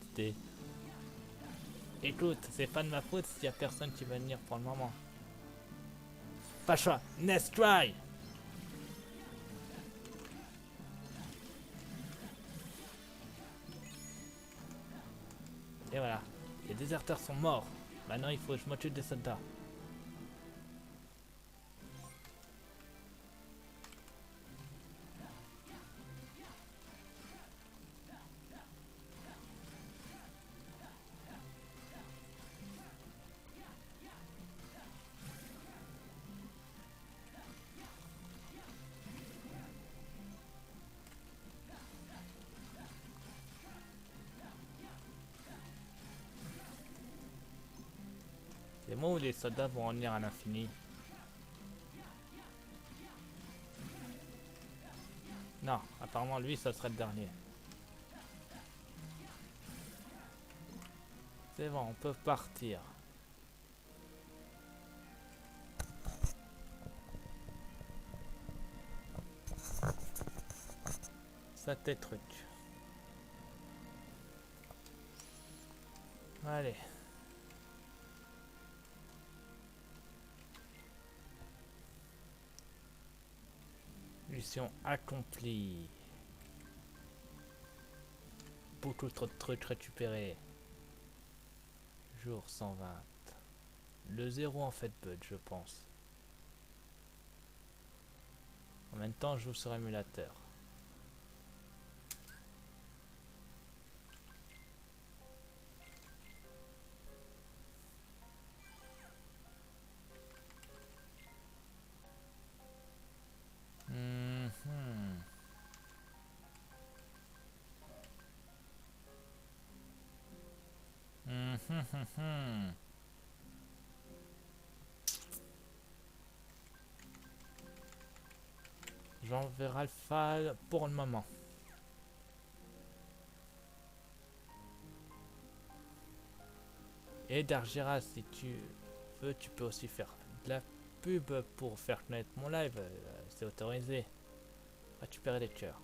Écoute, c'est pas de ma faute s'il y a personne qui va venir pour le moment. Pas le choix. Next try. Et voilà. Les déserteurs sont morts. Maintenant, il faut que je m'occupe des soldats. C'est moi où les soldats vont en venir à l'infini. Non, apparemment lui, ça serait le dernier. C'est bon, on peut partir. Ça t'est truc. Allez. Mission accomplie. Beaucoup trop de trucs récupérés. Jour 120. Le 0 en fait bug, je pense. En même temps, je joue sur émulateur. J'enverrai Alpha pour le moment. Et Dargira, si tu veux, tu peux aussi faire de la pub pour faire connaître mon live. C'est autorisé. Récupérer des cœurs.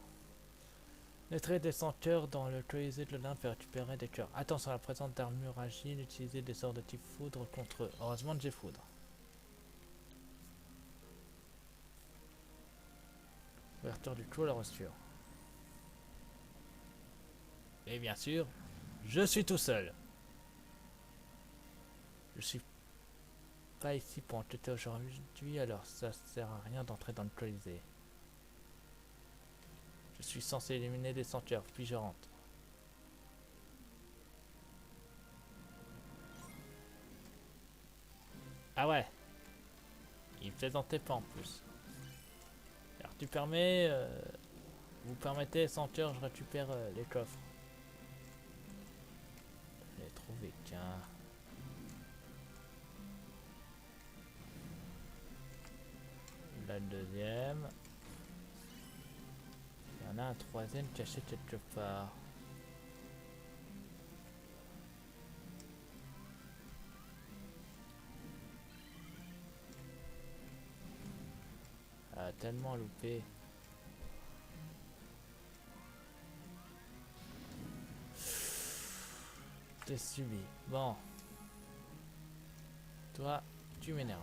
Lettré des senteurs dans le colisée de l'Olympe et récupérer des cœurs. Attention à la présence d'armure agile. Utiliser des sorts de type foudre contre eux. Heureusement que j'ai foudre. Ouverture du clos, la reçure. Et bien sûr, je suis tout seul. Je suis pas ici pour enquêter aujourd'hui, alors ça sert à rien d'entrer dans le colisée. Je suis censé éliminer des senteurs, puis je rentre. Ah ouais. Il plaisantait pas en plus. Alors tu permets... vous permettez, senteur, je récupère les coffres. Je l'ai trouvé qu'un... Là le deuxième. Il y en a un troisième caché quelque part. Ah, tellement loupé. T'es subi. Bon. Toi, tu m'énerves.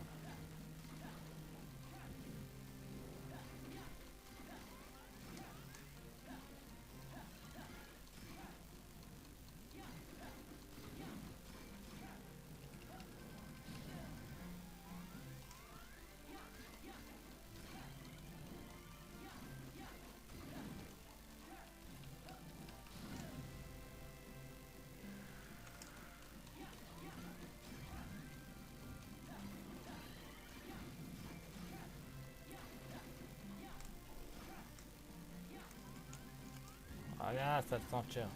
Regarde cette senteur.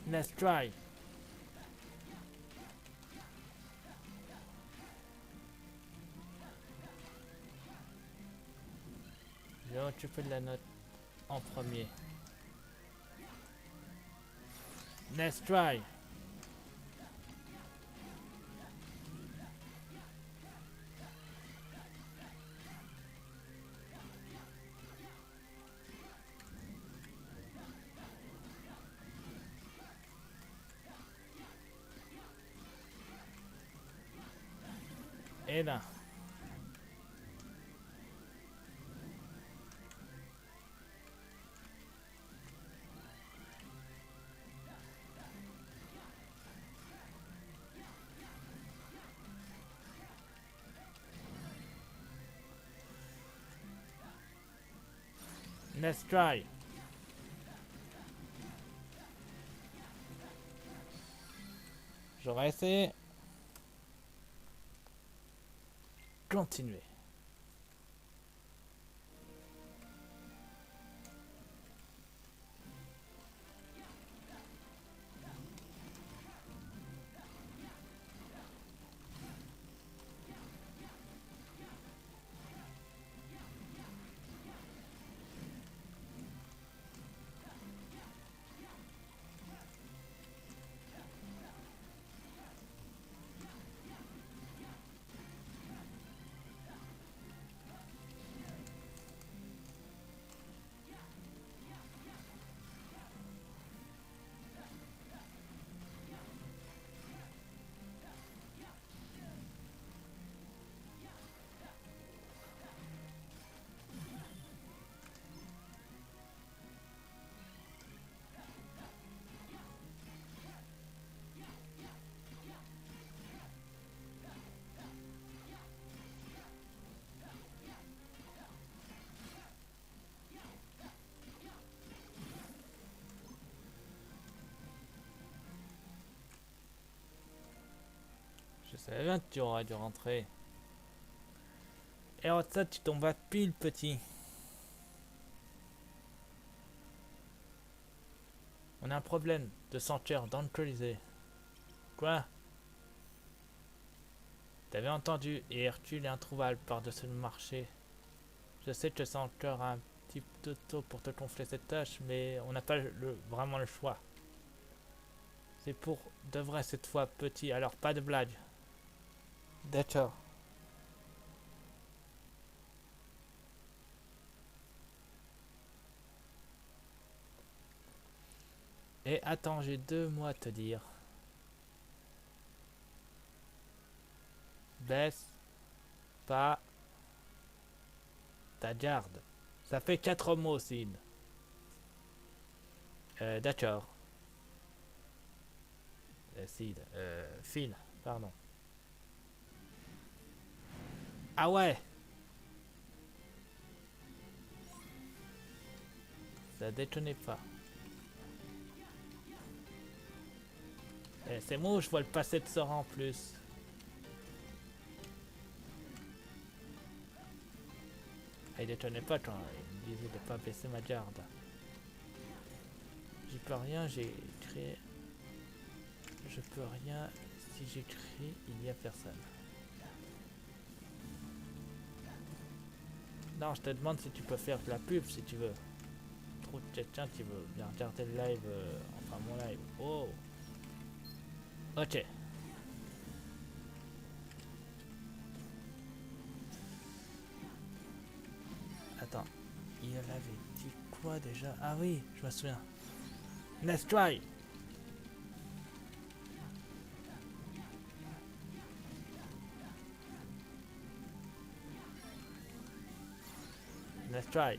Let's try. Je vais occuper de la note en premier. Let's try. Et là. Let's try. J'aurais essayé. Continuer. Je savais bien que tu aurais dû rentrer. Et en ça, tu tombes à pile, petit. On a un problème de sanctuaire dans le Colisée. Quoi? T'avais entendu, et Hercule est introuvable par-dessus le marché. Je sais que c'est encore un petit peu tôt pour te confier cette tâche, mais on n'a pas vraiment le choix. C'est pour de vrai cette fois, petit, alors pas de blague. D'accord. Et attends, j'ai 2 mots à te dire. Baisse pas ta garde. Ça fait 4 mots, Sid. D'accord. Sid. Phil, pardon. Ah ouais. Ça détonnait pas. C'est moi, je vois le passé de Sora en plus. Il détonnait pas quand il me disait de pas baisser ma garde. J'y peux rien, j'ai créé. Je peux rien. Si j'écris, il n'y a personne. Non, je te demande si tu peux faire de la pub si tu veux. Trop de quelqu'un qui veut bien regarder le live, enfin mon live. Oh. Ok. Attends. Il avait dit quoi déjà? Ah oui, je me souviens. Let's try. Let's try.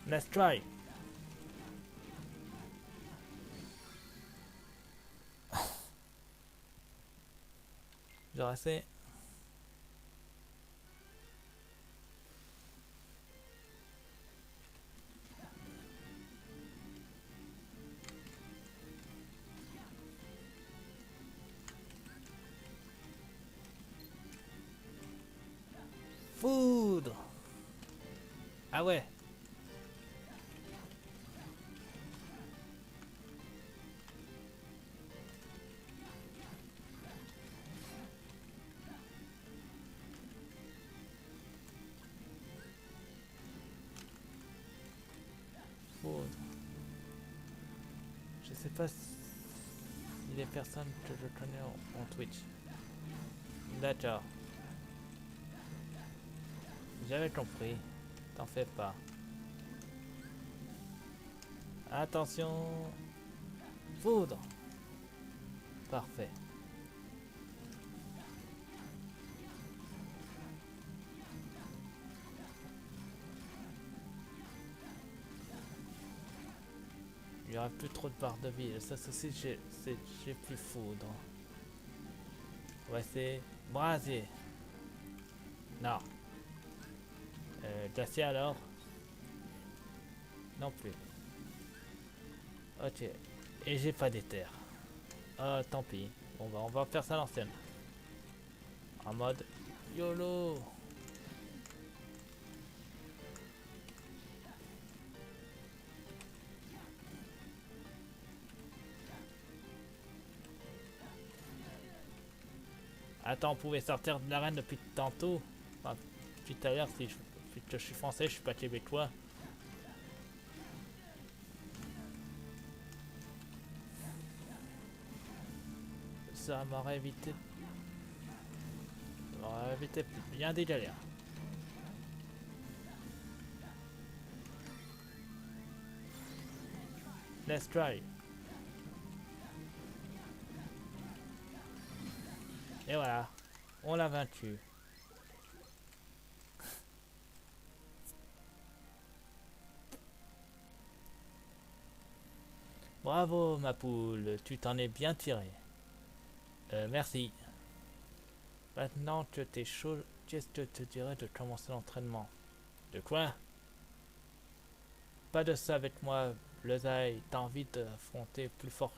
Let's try. Genre assez. Foudre. Ah ouais. Foudre. Je sais pas si les personnes que je connais en Twitch. D'accord. J'avais compris. T'en fais pas. Attention. Foudre. Parfait. Il y aura plus trop de barres de vie. Ça aussi, j'ai plus foudre. Ouais, c'est brasier. Non. Glacier alors? Non plus. Ok. Et j'ai pas d'éther. Ah, tant pis. Bon, bah, on va faire ça à l'ancienne. En mode YOLO. Attends, on pouvait sortir de l'arène depuis tantôt. Enfin, depuis tout à l'heure, si je suis français, je suis pas québécois. Ça m'aurait évité. Ça m'aurait évité bien des galères. Let's try. Et voilà. On l'a vaincu. Bravo, ma poule. Tu t'en es bien tiré. Merci. Maintenant que t'es chaud, qu'est-ce que te dirais de commencer l'entraînement? De quoi? Pas de ça avec moi, Bleuzaï. T'as envie d'affronter plus fort.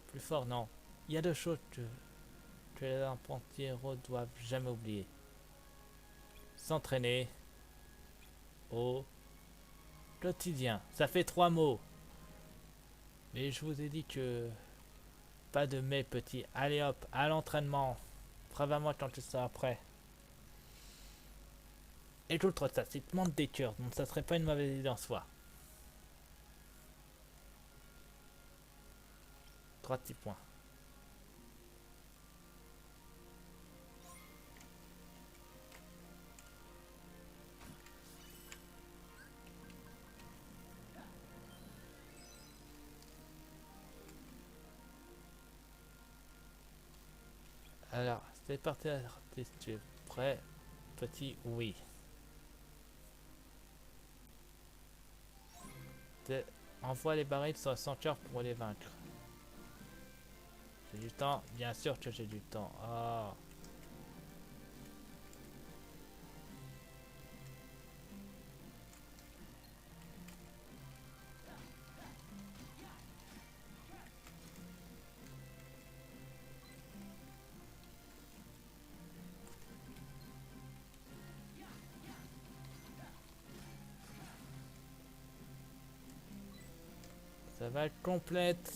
Plus fort, non. Il y a 2 choses que les apprentis héros doivent jamais oublier. s'entraîner au quotidien. Ça fait 3 mots. Mais je vous ai dit que pas de mais petit. Allez hop, à l'entraînement. Préviens-moi quand tu seras prêt. Et outre ça, c'est te manque des cœurs, donc ça serait pas une mauvaise idée en soi. 3 petits points. Alors, c'est parti, artiste, tu es prêt? Petit, oui. Envoie les barils sur le ceinture pour les vaincre. J'ai du temps? Bien sûr que j'ai du temps. Oh. Ça va être complète.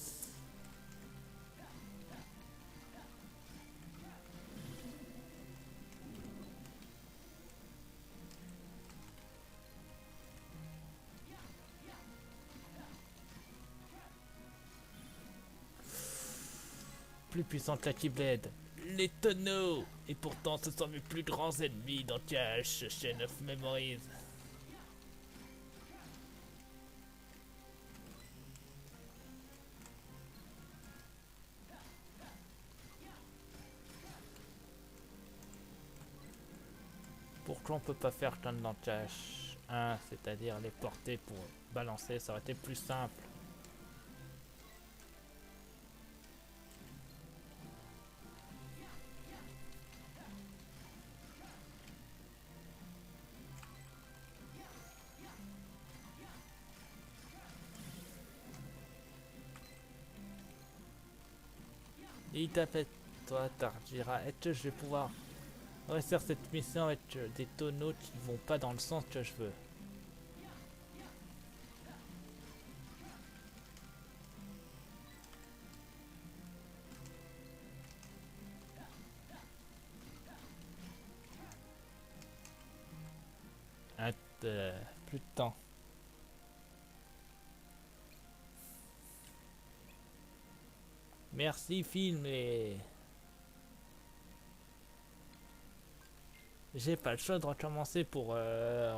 Plus puissante que la Keyblade. Les tonneaux. Et pourtant, ce sont mes plus grands ennemis dans Cache, Chain of Memories. Pourquoi on peut pas faire comme dans Cache 1, c'est-à-dire les porter pour balancer, ça aurait été plus simple. Et il t'appelle toi, Tarjira. Est-ce que je vais pouvoir réussir cette mission avec des tonneaux qui vont pas dans le sens que je veux? Ah, plus de temps. Merci film et... J'ai pas le choix de recommencer pour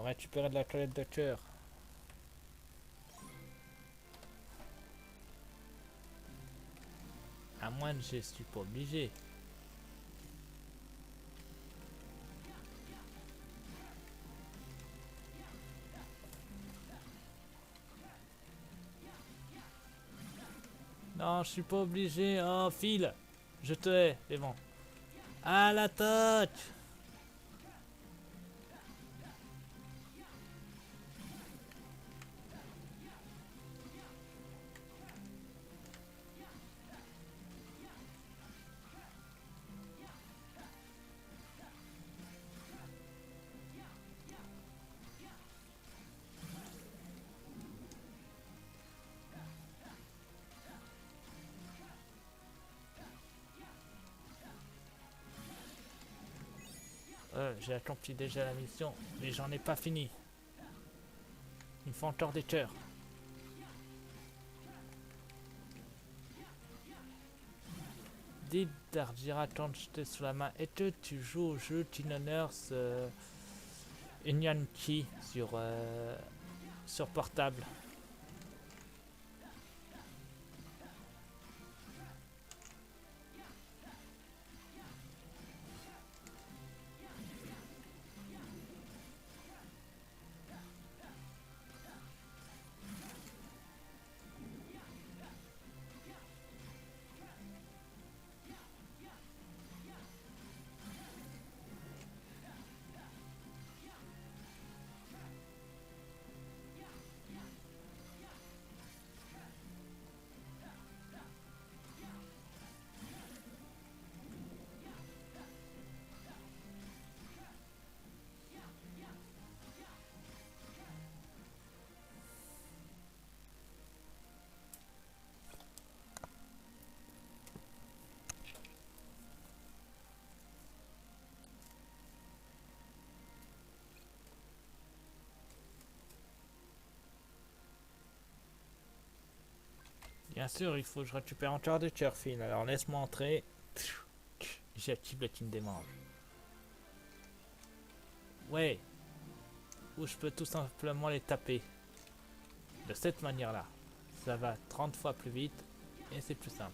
récupérer de la toilette de cœur. À moins que je suis pas obligé. Non, je suis pas obligé. Oh, file. Je te hais, c'est bon. À l'attaque! J'ai accompli déjà la mission, mais j'en ai pas fini. Il me faut encore des cœurs. Dis Darjira quand j'étais sous la main, et que tu joues au jeu Teen Honors Union Key sur portable. Bien sûr, il faut que je récupère encore de Cherfield. Alors laisse-moi entrer. J'active le team des manches. Ouais. Ou je peux tout simplement les taper. De cette manière-là. Ça va 30 fois plus vite. Et c'est plus simple.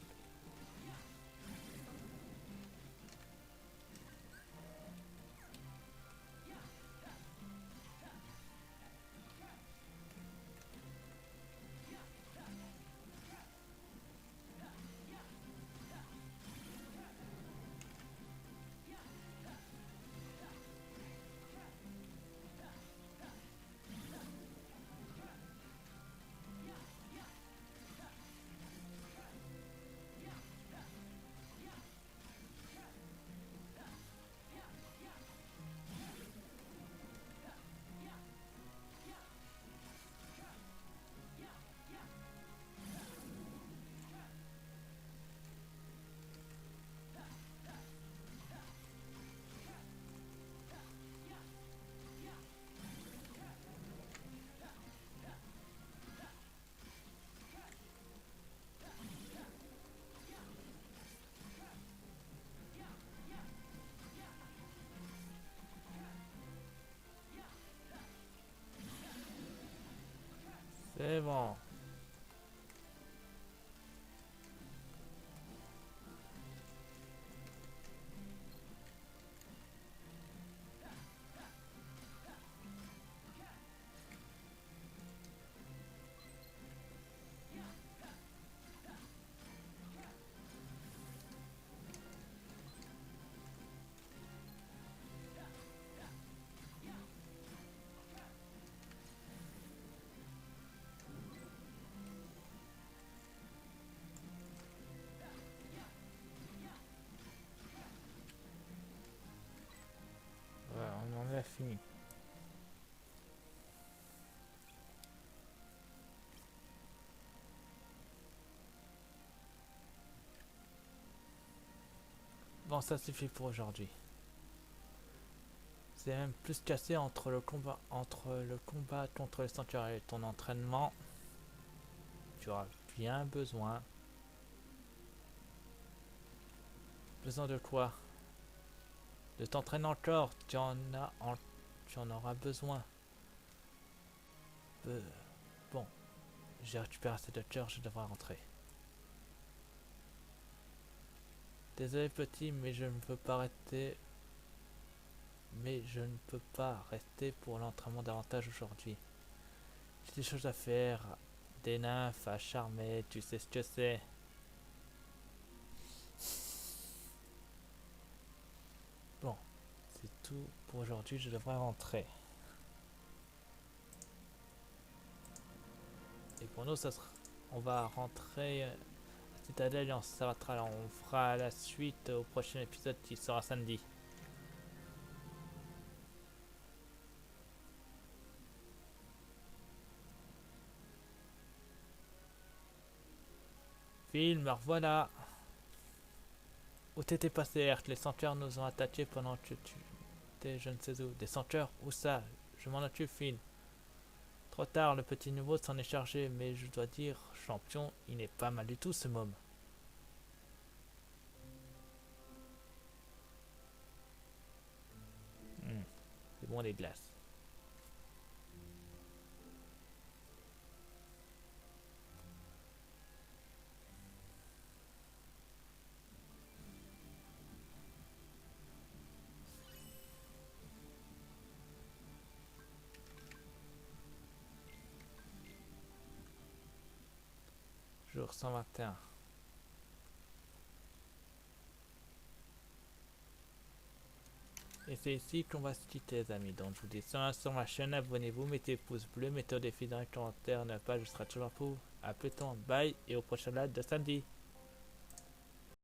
C'est bon. Voilà, on en a fini. Bon, ça suffit pour aujourd'hui. C'est même plus cassé entre le combat contre les sanctuaires et ton entraînement. Tu auras bien besoin. Besoin de quoi? De t'entraîner encore. Tu en auras besoin. Bon, j'ai récupéré assez de cœur, je devrais rentrer. Désolé petit, mais je ne peux pas rester. Mais je ne peux pas rester pour l'entraînement davantage aujourd'hui. J'ai des choses à faire, des nymphes à charmer, tu sais ce que c'est. Bon, c'est tout pour aujourd'hui, je devrais rentrer. Et pour nous, on va rentrer à Citadelle et on s'arrêtera là. On fera la suite au prochain épisode qui sera samedi. Film, revoilà. Où t'étais passé, Herc? Les sanctuaires nous ont attaqués pendant que tu étais je ne sais où. Des sanctuaires? Où ça? Je m'en occupe, Phil. Trop tard, le petit nouveau s'en est chargé, mais je dois dire, champion, il n'est pas mal du tout ce môme. C'est bon les glaces. Jour 121. Et c'est ici qu'on va se quitter les amis. Donc je vous dis sur ma chaîne, abonnez-vous, mettez pouce bleu, mettez au défi dans les commentaires, ne pas, je serai toujours pour vous. A plus tard, bye et au prochain live de samedi.